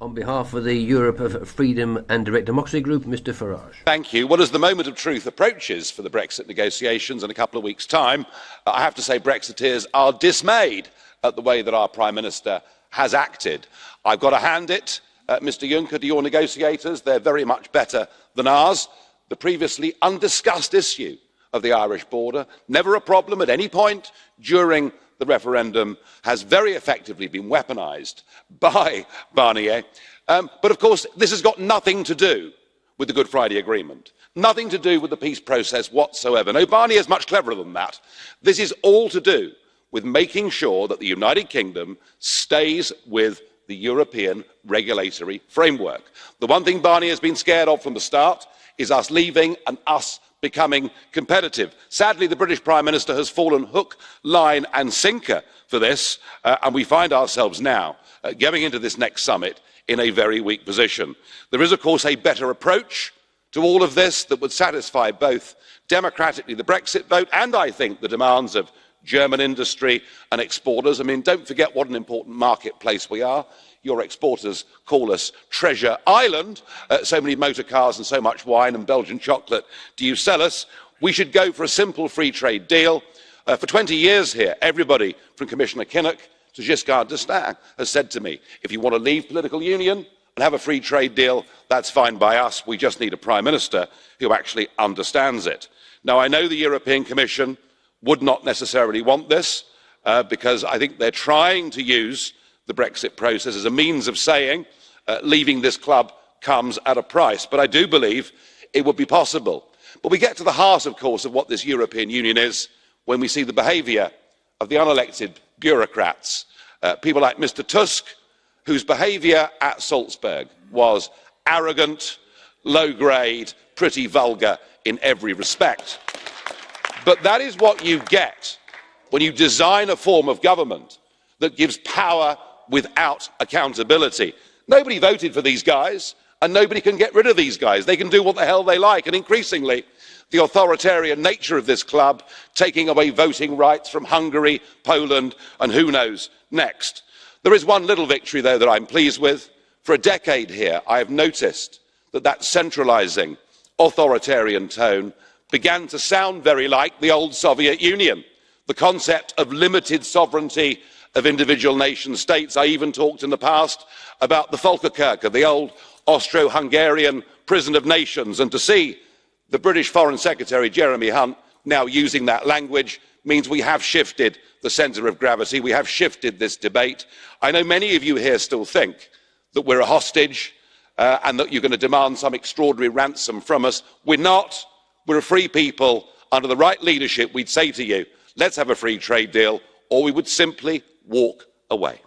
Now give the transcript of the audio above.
On behalf of the Europe of Freedom and Direct Democracy Group, Mr. Farage. Thank you. Well, as the moment of truth approaches for the Brexit negotiations in a couple of weeks' time, I have to say Brexiteers are dismayed at the way that our Prime Minister has acted. I've got to hand it, Mr. Juncker, to your negotiators. They're very much better than ours. The previously undiscussed issue of the Irish border, never a problem at any point during the referendum, has very effectively been weaponised by Barnier. But of course, this has got nothing to do with the Good Friday Agreement, nothing to do with the peace process whatsoever. No, Barnier is much cleverer than that. This is all to do with making sure that the United Kingdom stays with the European regulatory framework. The one thing Barnier has been scared of from the start is us leaving and us becoming competitive. Sadly, the British Prime Minister has fallen hook, line and sinker for this, and we find ourselves now going into this next summit in a very weak position. There is, of course, a better approach to all of this that would satisfy both democratically the Brexit vote and, I think, the demands of German industry and exporters. I mean, don't forget what an important marketplace we are. Your exporters call us Treasure Island. So many motor cars and so much wine and Belgian chocolate do you sell us. We should go for a simple free trade deal. For 20 years here, everybody from Commissioner Kinnock to Giscard d'Estaing has said to me, if you want to leave political union and have a free trade deal, that's fine by us. We just need a Prime Minister who actually understands it. Now, I know the European Commission would not necessarily want this because I think they're trying to use the Brexit process as a means of saying leaving this club comes at a price. But I do believe it would be possible. But we get to the heart, of course, of what this European Union is when we see the behaviour of the unelected bureaucrats, people like Mr. Tusk, whose behaviour at Salzburg was arrogant, low-grade, pretty vulgar in every respect. But that is what you get when you design a form of government that gives power without accountability. Nobody voted for these guys, and nobody can get rid of these guys. They can do what the hell they like, and increasingly, the authoritarian nature of this club, taking away voting rights from Hungary, Poland, and who knows next. There is one little victory, though, that I'm pleased with. For a decade here, I have noticed that centralising, authoritarian tone began to sound very like the old Soviet Union. The concept of limited sovereignty of individual nation states. I even talked in the past about the Volkerkerker, the old Austro-Hungarian prison of nations, and to see the British Foreign Secretary Jeremy Hunt now using that language means we have shifted the centre of gravity, we have shifted this debate. I know many of you here still think that we're a hostage and that you're going to demand some extraordinary ransom from us. We're not. We're a free people. Under the right leadership, we'd say to you, let's have a free trade deal, or we would simply walk away.